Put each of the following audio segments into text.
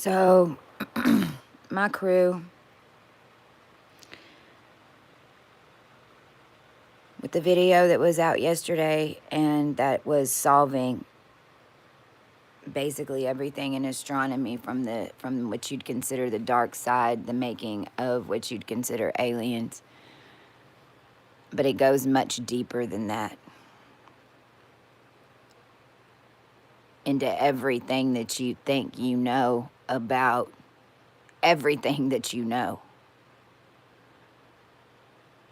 So, my crew, with the video that was out yesterday and that was solving basically everything in astronomy from what you'd consider the dark side, the making of what you'd consider aliens. But it goes much deeper than that. Into everything that you think you know about everything that you know.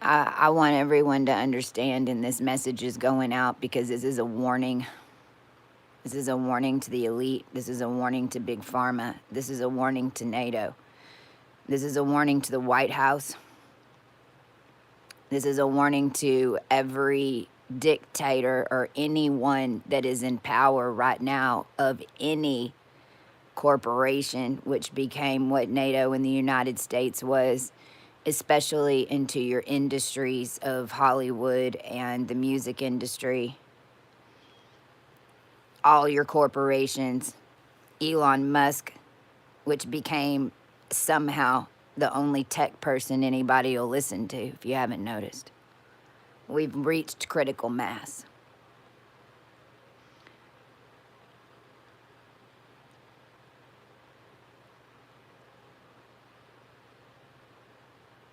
I want everyone to understand, and this message is going out because this is a warning. This is a warning to the elite. This is a warning to Big Pharma. This is a warning to NATO. This is a warning to the White House. This is a warning to every dictator or anyone that is in power right now of any corporation, which became what NATO in the United States was, especially into your industries of Hollywood and the music industry. All your corporations, Elon Musk, which became somehow the only tech person anybody will listen to, if you haven't noticed. We've reached critical mass.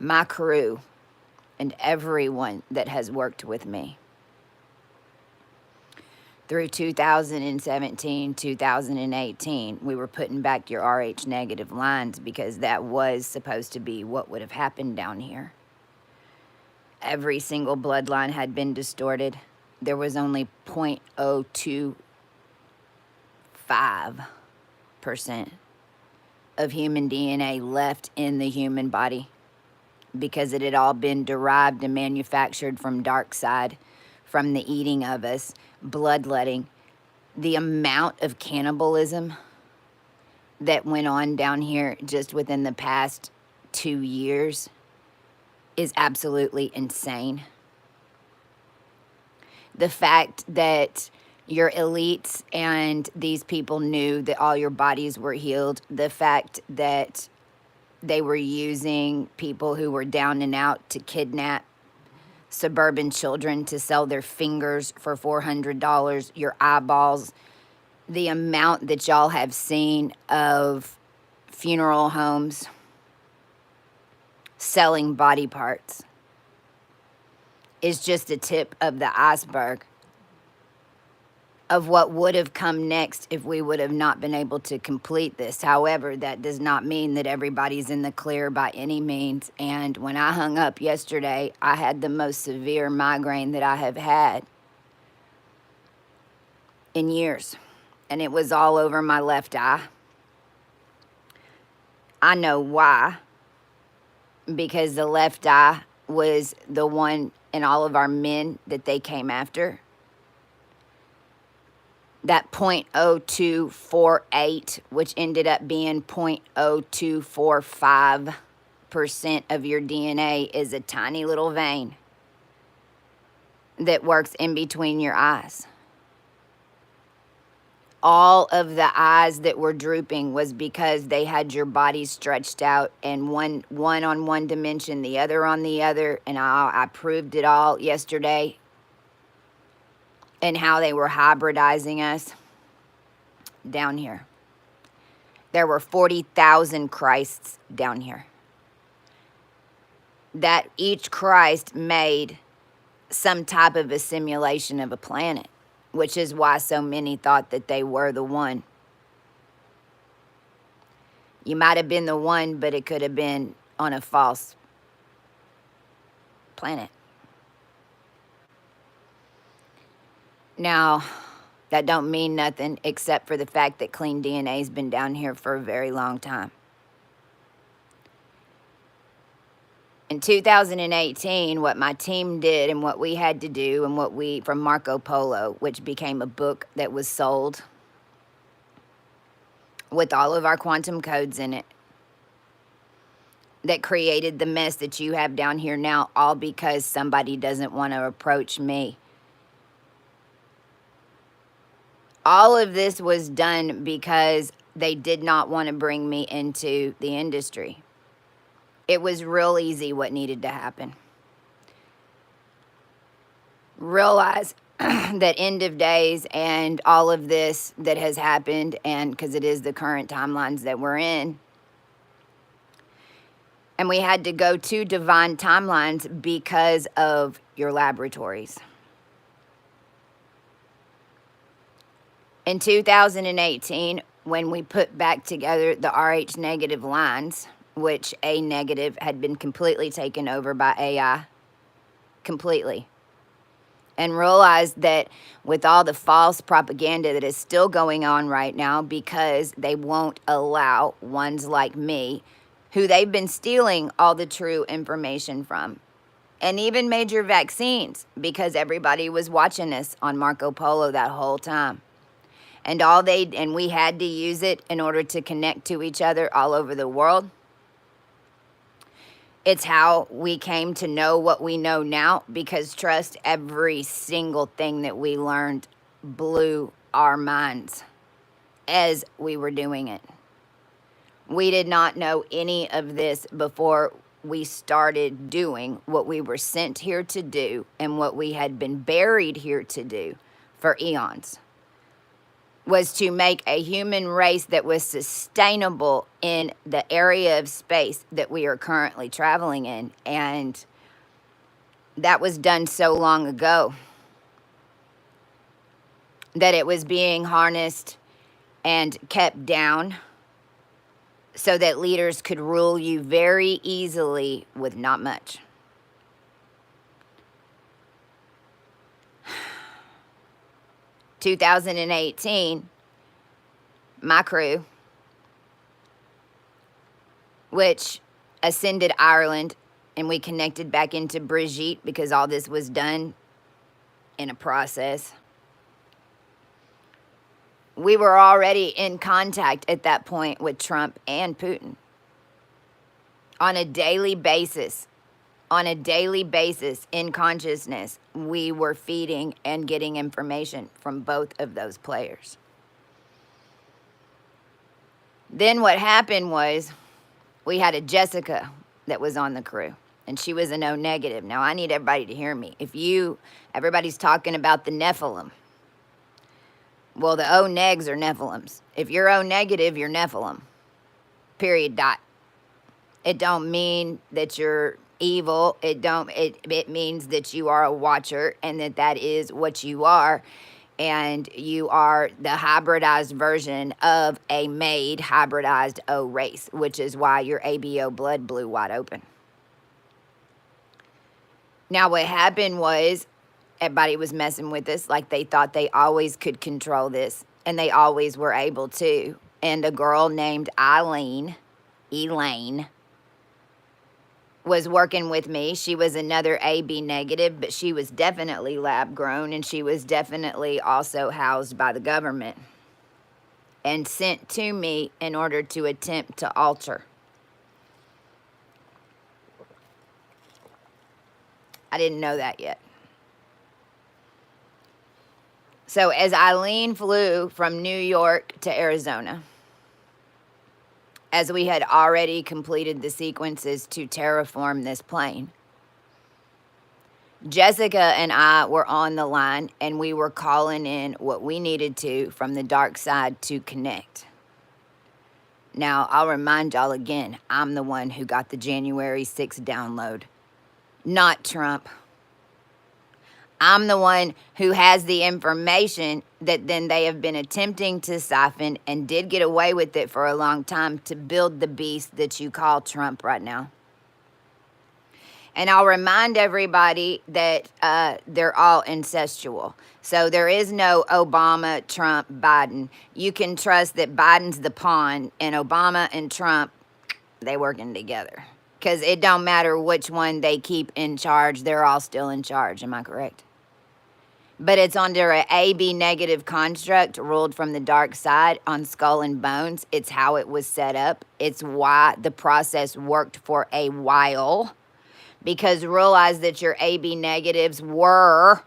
My crew and everyone that has worked with me through 2017, 2018, we were putting back your RH negative lines because that was supposed to be what would have happened down here. Every single bloodline had been distorted. There was only 0.025% of human DNA left in the human body because it had all been derived and manufactured from dark side, from the eating of us, bloodletting. The amount of cannibalism that went on down here just within the past 2 years is absolutely insane. The fact that your elites and these people knew that all your bodies were healed, the fact that they were using people who were down and out to kidnap suburban children to sell their fingers for $400, your eyeballs, the amount that y'all have seen of funeral homes selling body parts is just the tip of the iceberg of what would have come next if we would have not been able to complete this. However, that does not mean that everybody's in the clear by any means. And when I hung up yesterday, I had the most severe migraine that I have had in years. And it was all over my left eye. I know why. Because the left eye was the one in all of our men that they came after. That 0.0248, which ended up being 0.0245% of your DNA, is a tiny little vein that works in between your eyes. All of the eyes that were drooping was because they had your body stretched out, and one on one dimension, the other on the other, and I proved it all yesterday. And how they were hybridizing us down here. There were 40,000 Christs down here. That each Christ made some type of a simulation of a planet, which is why so many thought that they were the one. You might have been the one, but it could have been on a false planet. Now, that don't mean nothing except for the fact that clean DNA's been down here for a very long time. In 2018, what my team did and what we had to do and what we, from Marco Polo, which became a book that was sold with all of our quantum codes in it, that created the mess that you have down here now, all because somebody doesn't want to approach me. All of this was done because they did not want to bring me into the industry. It was real easy what needed to happen. Realize that end of days and all of this that has happened, and because it is the current timelines that we're in, and we had to go to divine timelines because of your laboratories. In 2018, when we put back together the RH negative lines, which A negative had been completely taken over by AI, completely, and realized that with all the false propaganda that is still going on right now, because they won't allow ones like me, who they've been stealing all the true information from, and even major vaccines, because everybody was watching us on Marco Polo that whole time. And we had to use it in order to connect to each other all over the world. It's how we came to know what we know now, because trust, every single thing that we learned blew our minds as we were doing it. We did not know any of this before we started doing what we were sent here to do and what we had been buried here to do for eons, was to make a human race that was sustainable in the area of space that we are currently traveling in. And that was done so long ago that it was being harnessed and kept down so that leaders could rule you very easily with not much. In 2018, my crew, which ascended Ireland, and we connected back into Brigitte because all this was done in a process. We were already in contact at that point with Trump and Putin on a daily basis. On a daily basis, in consciousness, we were feeding and getting information from both of those players. Then what happened was we had a Jessica that was on the crew, and she was an O negative. Now, I need everybody to hear me. Everybody's talking about the Nephilim. Well, the O negs are Nephilims. If you're O negative, you're Nephilim. Period. Dot. It don't mean that you're evil. It means that you are a watcher, and that is what you are. And you are the hybridized version of a made hybridized O race, which is why your ABO blood blew wide open. Now, what happened was everybody was messing with us like they thought they always could control this, and they always were able to. And a girl named Elaine, was working with me. She was another AB negative, but she was definitely lab grown, and she was definitely also housed by the government and sent to me in order to attempt to alter. I didn't know that yet. So as Eileen flew from New York to Arizona, as we had already completed the sequences to terraform this plane, Jessica and I were on the line, and we were calling in what we needed to from the dark side to connect. Now, I'll remind y'all again, I'm the one who got the January 6th download, not Trump. I'm the one who has the information that then they have been attempting to siphon, and did get away with it for a long time, to build the beast that you call Trump right now. And I'll remind everybody that they're all incestual. So there is no Obama, Trump, Biden. You can trust that Biden's the pawn, and Obama and Trump, they working together. Because it don't matter which one they keep in charge, they're all still in charge. Am I correct? But it's under an AB negative construct ruled from the dark side on Skull and Bones. It's how it was set up. It's why the process worked for a while. Because realize that your AB negatives were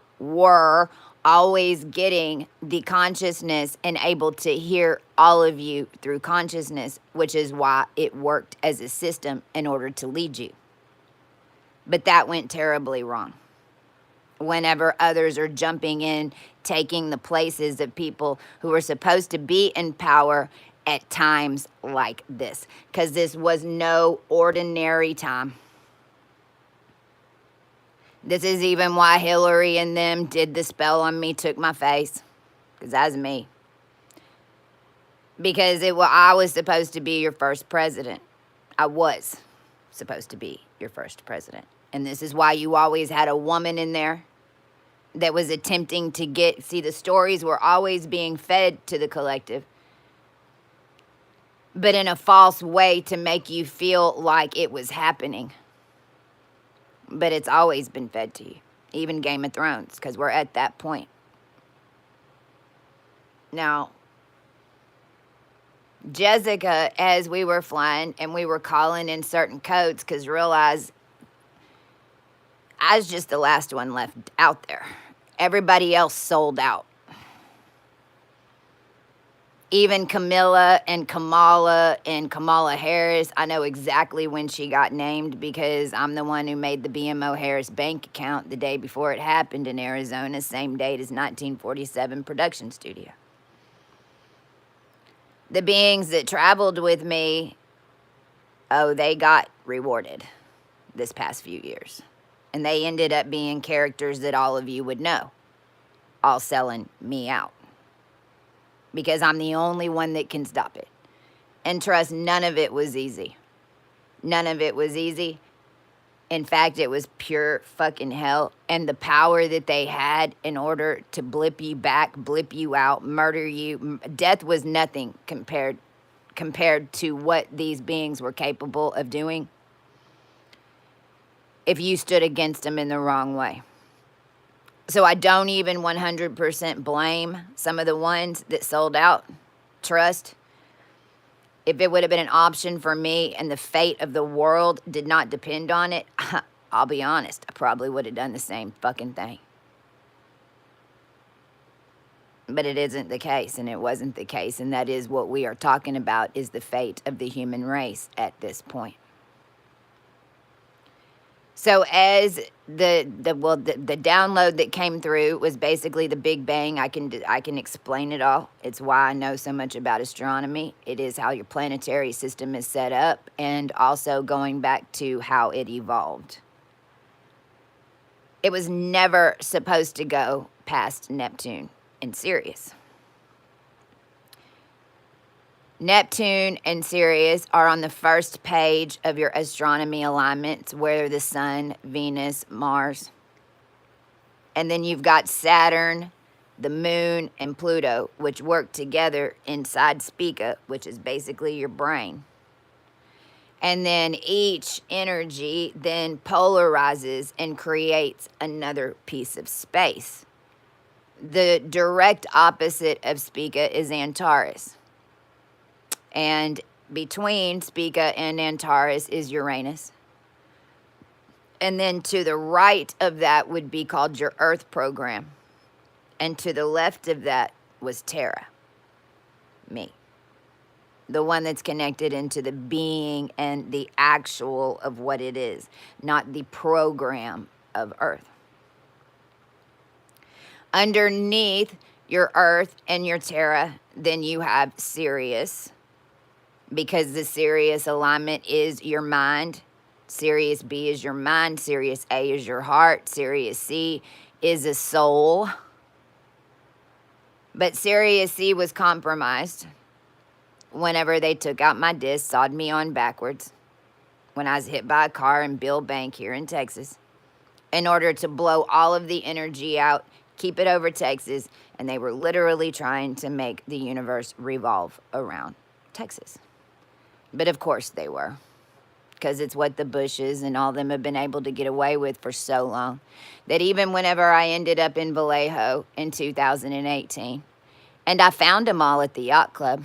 always getting the consciousness and able to hear all of you through consciousness, which is why it worked as a system in order to lead you. But that went terribly wrong. Whenever others are jumping in, taking the places of people who are supposed to be in power at times like this. Because this was no ordinary time. This is even why Hillary and them did the spell on me, took my face. Because that's me. Because I was supposed to be your first president. I was supposed to be your first president. And this is why you always had a woman in there that was attempting to see, the stories were always being fed to the collective, but in a false way to make you feel like it was happening. But it's always been fed to you, even Game of Thrones, because we're at that point. Now, Jessica, as we were flying and we were calling in certain codes, because realize I was just the last one left out there. Everybody else sold out. Even Camilla and Kamala Harris, I know exactly when she got named because I'm the one who made the BMO Harris bank account the day before it happened in Arizona, same date as 1947 production studio. The beings that traveled with me, they got rewarded this past few years. And they ended up being characters that all of you would know, all selling me out. Because I'm the only one that can stop it. And trust, none of it was easy. None of it was easy. In fact, it was pure fucking hell. And the power that they had in order to blip you back, blip you out, murder you. Death was nothing compared to what these beings were capable of doing if you stood against them in the wrong way. So I don't even 100% blame some of the ones that sold out. Trust, if it would have been an option for me and the fate of the world did not depend on it, I'll be honest, I probably would have done the same fucking thing. But it isn't the case, and it wasn't the case, and that is what we are talking about, is the fate of the human race at this point. So as the download that came through was basically the Big Bang. I can explain it all. It's why I know so much about astronomy. It is how your planetary system is set up, and also going back to how it evolved. It was never supposed to go past Neptune and Sirius. Neptune and Sirius are on the first page of your astronomy alignments, where the Sun, Venus, Mars. And then you've got Saturn, the Moon, and Pluto, which work together inside Spica, which is basically your brain. And then each energy then polarizes and creates another piece of space. The direct opposite of Spica is Antares. And between Spica and Antares is Uranus. And then to the right of that would be called your Earth program. And to the left of that was Terra, me. The one that's connected into the being and the actual of what it is, not the program of Earth. Underneath your Earth and your Terra, then you have Sirius. Because the Sirius alignment is your mind. Sirius B is your mind. Sirius A is your heart. Sirius C is a soul. But Sirius C was compromised whenever they took out my disc, sawed me on backwards, when I was hit by a car in Bill Bank here in Texas, in order to blow all of the energy out, keep it over Texas, and they were literally trying to make the universe revolve around Texas. But of course they were, because it's what the Bushes and all them have been able to get away with for so long, that even whenever I ended up in Vallejo in 2018, and I found them all at the yacht club,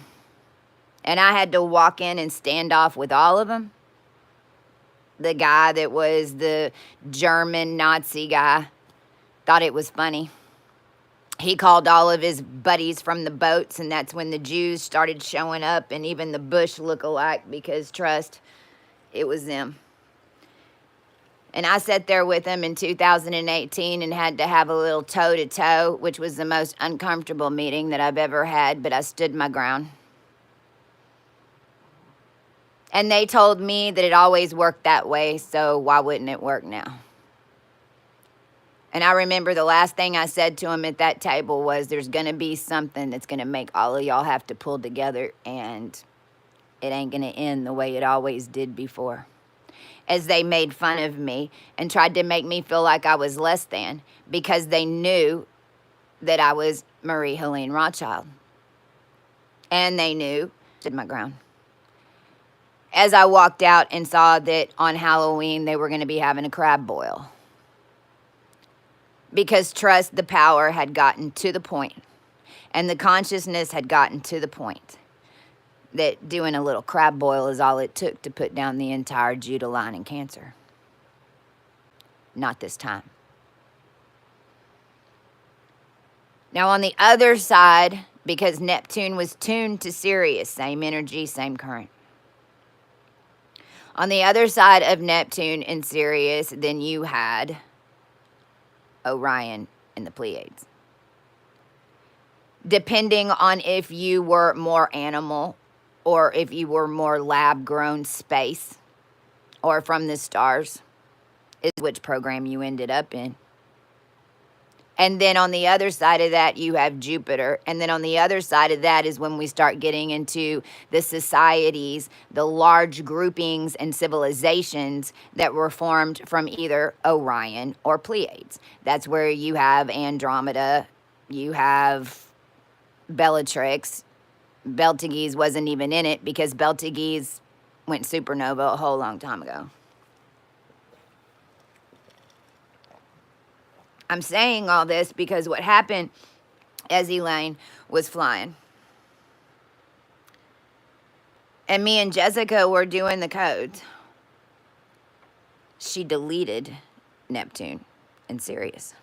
and I had to walk in and stand off with all of them. The guy that was the German Nazi guy thought it was funny. he called all of his buddies from the boats, and that's when the Jews started showing up, and even the Bush look-alike, because trust, it was them. And I sat there with him in 2018 and had to have a little toe-to-toe, which was the most uncomfortable meeting that I've ever had, but I stood my ground. And they told me that it always worked that way, so why wouldn't it work now? And I remember the last thing I said to him at that table was, there's going to be something that's going to make all of y'all have to pull together, and it ain't going to end the way it always did before. As they made fun of me and tried to make me feel like I was less than, because they knew that I was Marie Helene Rothschild. And they knew, stood my ground. As I walked out and saw that on Halloween they were going to be having a crab boil. Because trust, the power had gotten to the point, and the consciousness had gotten to the point that doing a little crab boil is all it took to put down the entire Judah line in Cancer. Not this time. Now on the other side, because Neptune was tuned to Sirius, same energy, same current. On the other side of Neptune and Sirius, then you had Orion and the Pleiades. Depending on if you were more animal or if you were more lab-grown space or from the stars, is which program you ended up in. And then on the other side of that, you have Jupiter. And then on the other side of that is when we start getting into the societies, the large groupings and civilizations that were formed from either Orion or Pleiades. That's where you have Andromeda, you have Bellatrix. Betelgeuse wasn't even in it because Betelgeuse went supernova a whole long time ago. I'm saying all this because what happened as Elaine was flying, and me and Jessica were doing the codes, she deleted Neptune and Sirius.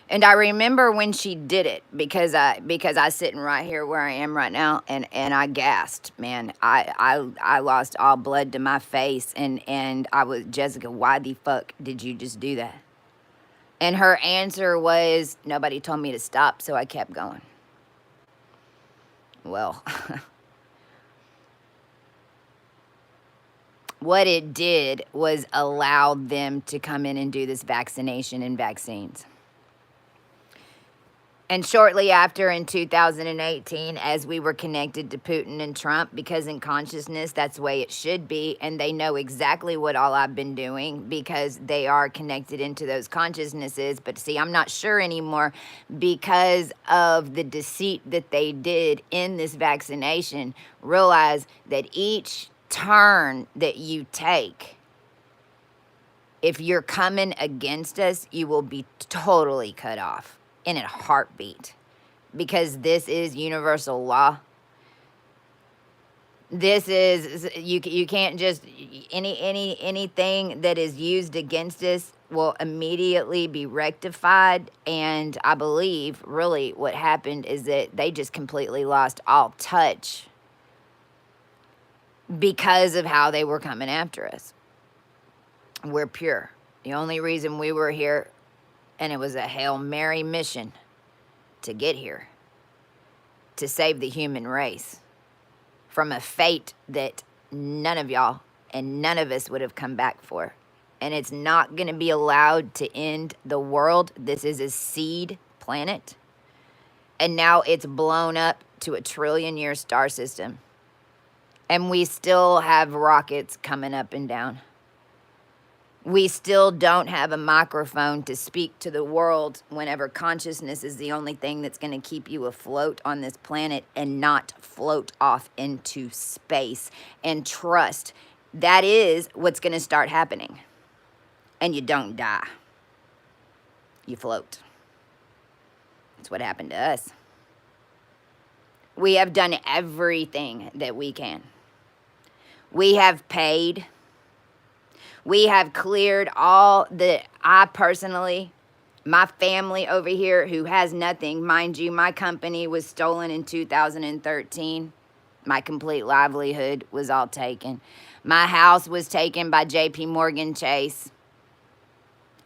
And I remember when she did it, because I sitting right here where I am right now, and I gasped, man. I lost all blood to my face, and I was, Jessica, why the fuck did you just do that? And her answer was, nobody told me to stop, so I kept going. Well, what it did was allow them to come in and do this vaccination and vaccines. And shortly after, in 2018, as we were connected to Putin and Trump, because in consciousness, that's the way it should be, and they know exactly what all I've been doing because they are connected into those consciousnesses. But see, I'm not sure anymore because of the deceit that they did in this vaccination. Realize that each turn that you take, if you're coming against us, you will be totally cut off in a heartbeat, because this is universal law. This is, you can't just, anything that is used against us will immediately be rectified. And I believe really what happened is that they just completely lost all touch because of how they were coming after us. We're pure. The only reason we were here, and it was a Hail Mary mission to get here, to save the human race from a fate that none of y'all and none of us would have come back for. And it's not going to be allowed to end the world. This is a seed planet. And now it's blown up to a trillion-year star system. And we still have rockets coming up and down. We still don't have a microphone to speak to the world whenever consciousness is the only thing that's going to keep you afloat on this planet and not float off into space. And trust, that is what's going to start happening. And you don't die. You float. That's what happened to us. We have done everything that we can. We have paid. We have cleared all that I personally My family over here who has nothing, mind you, my company was stolen in 2013. My complete livelihood was all taken. My house was taken by JP Morgan Chase.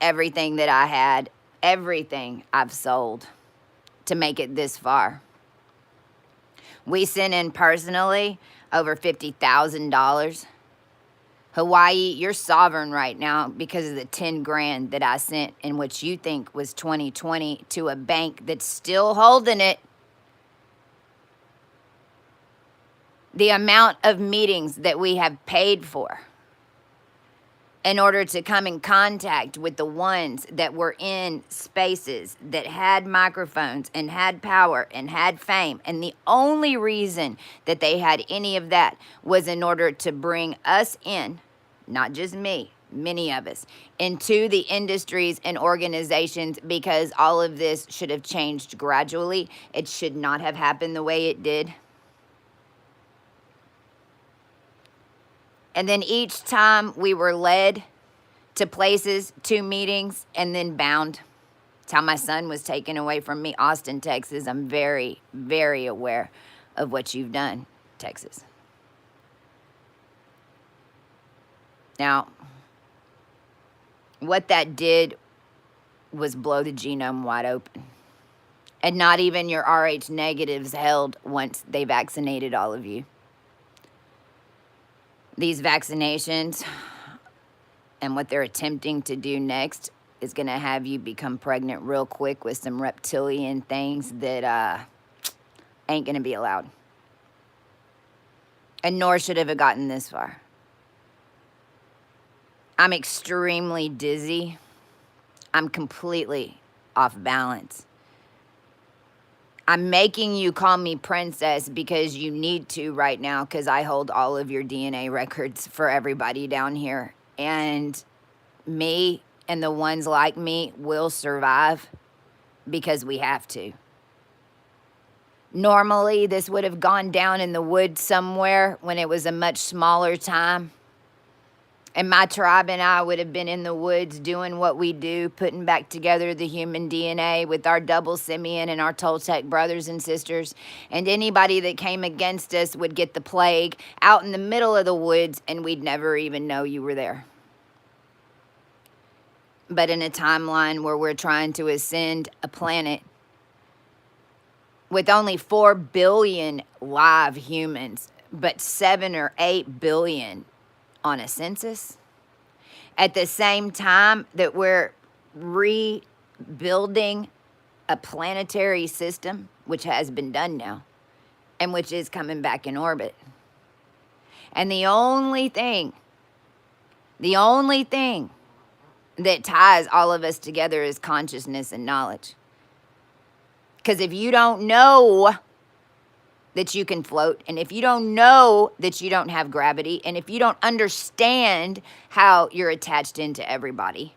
Everything that I had, everything I've sold to make it this far. We sent in personally over $50,000. Hawaii, you're sovereign right now because of the 10 grand that I sent in what you think was 2020 to a bank that's still holding it. The amount of meetings that we have paid for in order to come in contact with the ones that were in spaces that had microphones and had power and had fame. And the only reason that they had any of that was in order to bring us in, not just me, many of us, into the industries and organizations, because all of this should have changed gradually. It should not have happened the way it did. And then each time we were led to places, to meetings, and then bound. That's how my son was taken away from me. Austin, Texas. I'm very, very aware of what you've done, Texas. Now, what that did was blow the genome wide open. And not even your Rh negatives held once they vaccinated all of you. These vaccinations and what they're attempting to do next is going to have you become pregnant real quick with some reptilian things that ain't going to be allowed. And nor should have gotten this far. I'm extremely dizzy. I'm completely off balance. I'm making you call me princess because you need to right now, because I hold all of your DNA records for everybody down here. And me and the ones like me will survive because we have to. Normally, this would have gone down in the woods somewhere when it was a much smaller time. And my tribe and I would have been in the woods doing what we do, putting back together the human DNA with our double simian and our Toltec brothers and sisters. And anybody that came against us would get the plague out in the middle of the woods, and we'd never even know you were there. But in a timeline where we're trying to ascend a planet with only 4 billion live humans, but 7 or 8 billion on a census, at the same time that we're rebuilding a planetary system, which has been done now, and which is coming back in orbit. And the only thing that ties all of us together is consciousness and knowledge. Because if you don't know that you can float, and if you don't know that you don't have gravity, and if you don't understand how you're attached into everybody,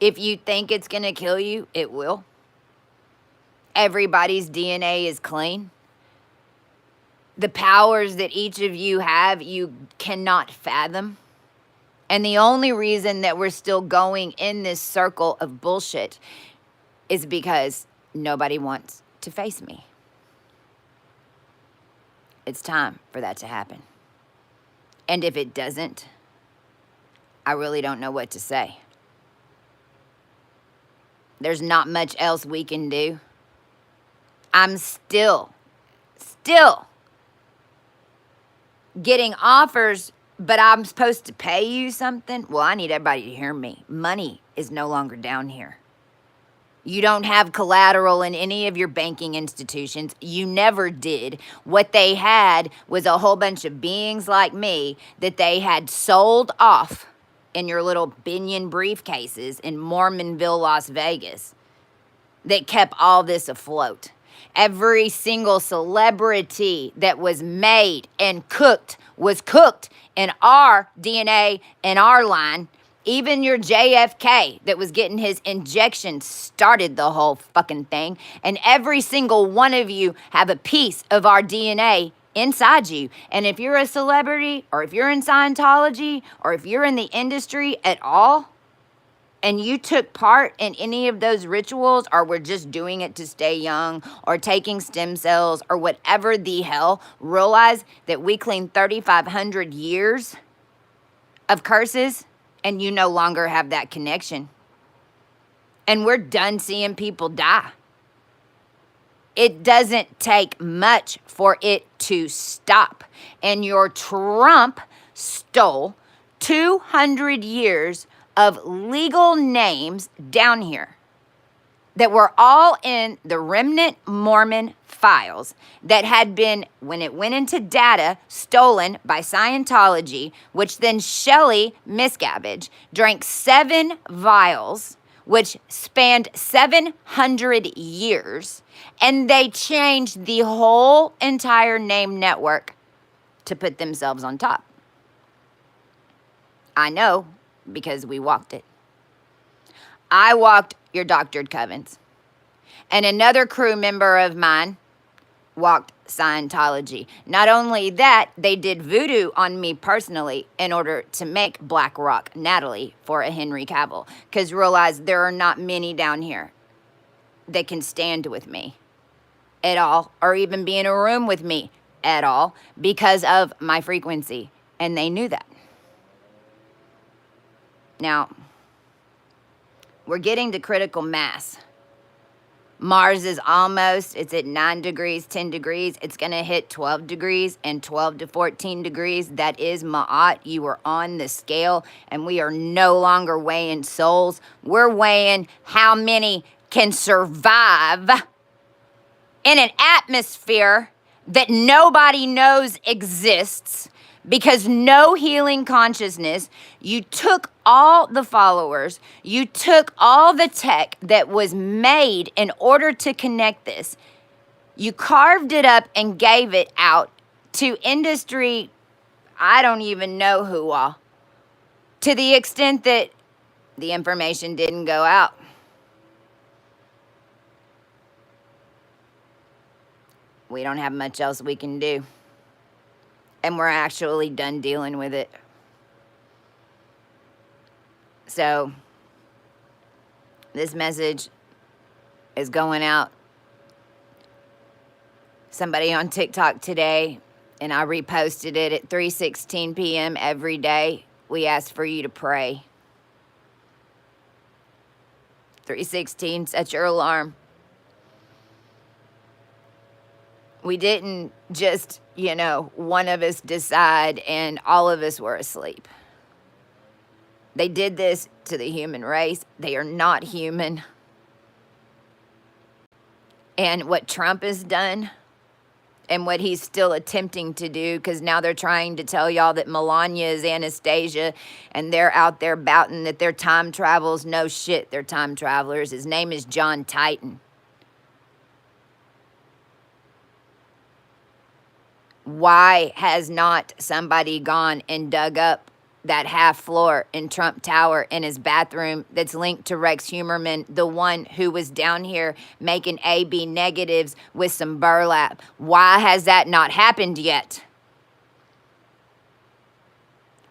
if you think it's going to kill you, it will. Everybody's DNA is clean. The powers that each of you have, you cannot fathom. And the only reason that we're still going in this circle of bullshit is because nobody wants to face me. It's time for that to happen. And if it doesn't, I really don't know what to say. There's not much else we can do. I'm still getting offers, but I'm supposed to pay you something? Well, I need everybody to hear me. Money is no longer down here. You don't have collateral in any of your banking institutions. You never did. What they had was a whole bunch of beings like me that they had sold off in your little Binion briefcases in Mormonville, Las Vegas, that kept all this afloat. Every single celebrity that was made and cooked was cooked in our DNA and our line. Even your JFK that was getting his injection started the whole fucking thing. And every single one of you have a piece of our DNA inside you. And if you're a celebrity, or if you're in Scientology, or if you're in the industry at all, and you took part in any of those rituals, or were just doing it to stay young, or taking stem cells, or whatever the hell, realize that we cleaned 3,500 years of curses, and you no longer have that connection. And we're done seeing people die. It doesn't take much for it to stop. And your Trump stole 200 years of legal names down here that were all in the remnant Mormon files that had been, when it went into data, stolen by Scientology, which then Shelley Miscavige drank 7 vials, which spanned 700 years, and they changed the whole entire name network to put themselves on top. I know, because we walked it. I walked your doctored covens. And another crew member of mine walked Scientology. Not only that, they did voodoo on me personally in order to make Black Rock Natalie for a Henry Cavill. Because realize there are not many down here that can stand with me at all, or even be in a room with me at all, because of my frequency. And they knew that. Now, we're getting to critical mass. Mars is almost, it's at 9 degrees, 10 degrees. It's going to hit 12 degrees and 12 to 14 degrees. That is Ma'at. You are on the scale, and we are no longer weighing souls. We're weighing how many can survive in an atmosphere that nobody knows exists, because no healing consciousness. You took all the followers, you took all the tech that was made in order to connect this, you carved it up and gave it out to industry, I don't even know who all, to the extent that the information didn't go out. We don't have much else we can do. And we're actually done dealing with it. So, this message is going out. Somebody on TikTok today, and I reposted it at 3:16 p.m. every day. We asked for you to pray. 3:16, set your alarm. We didn't just, one of us decide and all of us were asleep. They did this to the human race. They are not human. And what Trump has done, and what he's still attempting to do, because now they're trying to tell y'all that Melania is Anastasia, and they're out there bouting that they're time travels. No shit, they're time travelers. His name is John Titan. Why has not somebody gone and dug up that half floor in Trump Tower in his bathroom that's linked to Rex Humerman, the one who was down here making AB negatives with some burlap? Why has that not happened yet?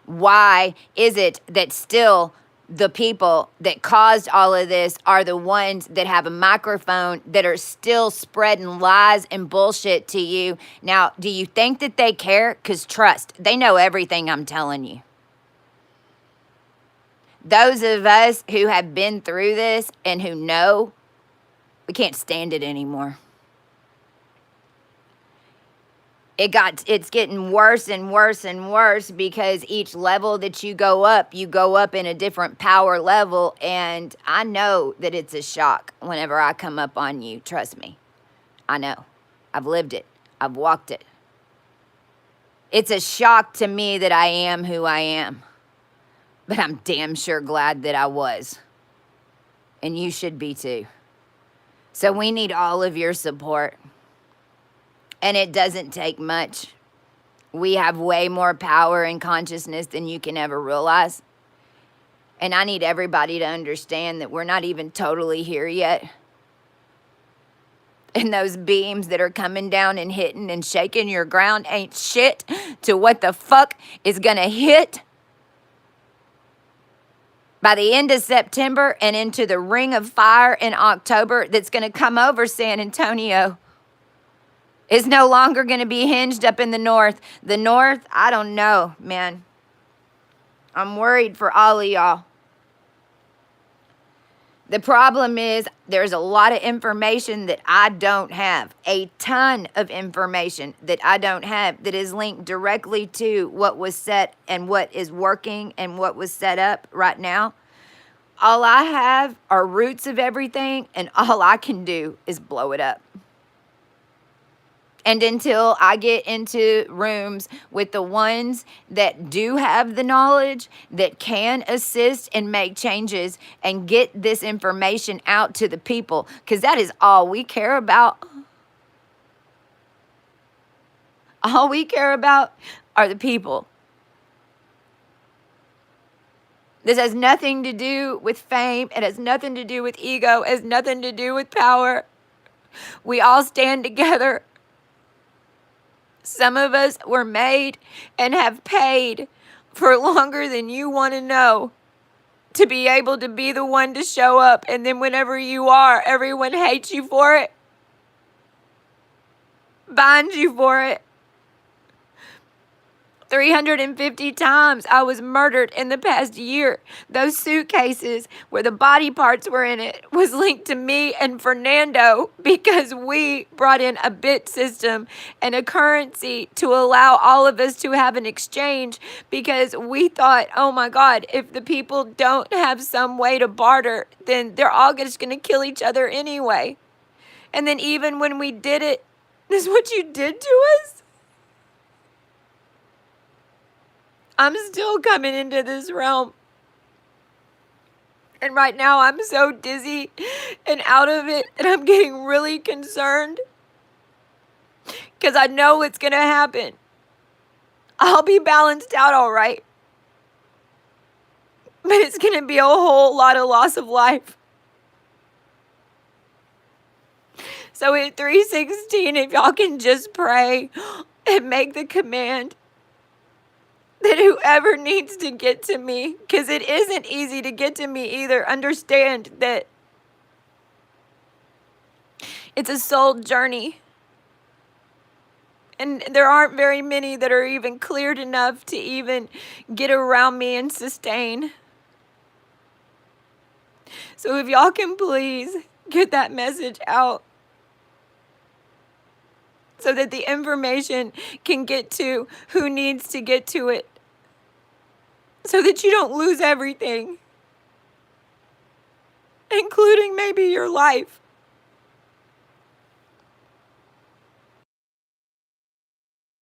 Why is it that still the people that caused all of this are the ones that have a microphone that are still spreading lies and bullshit to you? Now, do you think that they care? Because trust, they know everything I'm telling you. Those of us who have been through this and who know, we can't stand it anymore. It's getting worse and worse and worse, because each level that you go up in a different power level. And I know that it's a shock whenever I come up on you. Trust me. I know. I've lived it. I've walked it. It's a shock to me that I am who I am. But I'm damn sure glad that I was. And you should be too. So we need all of your support. And it doesn't take much. We have way more power and consciousness than you can ever realize. And I need everybody to understand that we're not even totally here yet. And those beams that are coming down and hitting and shaking your ground ain't shit to what the fuck is gonna hit by the end of September and into the ring of fire in October that's going to come over San Antonio. It's no longer going to be hinged up in the north. The north, I don't know, man. I'm worried for all of y'all. The problem is there's a lot of information that I don't have, a ton of information that I don't have that is linked directly to what was set and what is working and what was set up right now. All I have are roots of everything, and all I can do is blow it up. And until I get into rooms with the ones that do have the knowledge, that can assist and make changes and get this information out to the people, because that is all we care about. All we care about are the people. This has nothing to do with fame. It has nothing to do with ego. It has nothing to do with power. We all stand together. Some of us were made and have paid for longer than you want to know to be able to be the one to show up. And then whenever you are, everyone hates you for it, binds you for it. 350 times I was murdered in the past year. Those suitcases where the body parts were in it was linked to me and Fernando because we brought in a bit system and a currency to allow all of us to have an exchange, because we thought, oh my God, if the people don't have some way to barter, then they're all just going to kill each other anyway. And then even when we did it, this is what you did to us? I'm still coming into this realm. And right now I'm so dizzy and out of it that I'm getting really concerned, because I know what's going to happen. I'll be balanced out all right, but it's going to be a whole lot of loss of life. So at 3:16, if y'all can just pray and make the command that whoever needs to get to me, because it isn't easy to get to me either, understand that it's a soul journey. And there aren't very many that are even cleared enough to even get around me and sustain. So if y'all can please get that message out so that the information can get to who needs to get to it, so that you don't lose everything, including maybe your life.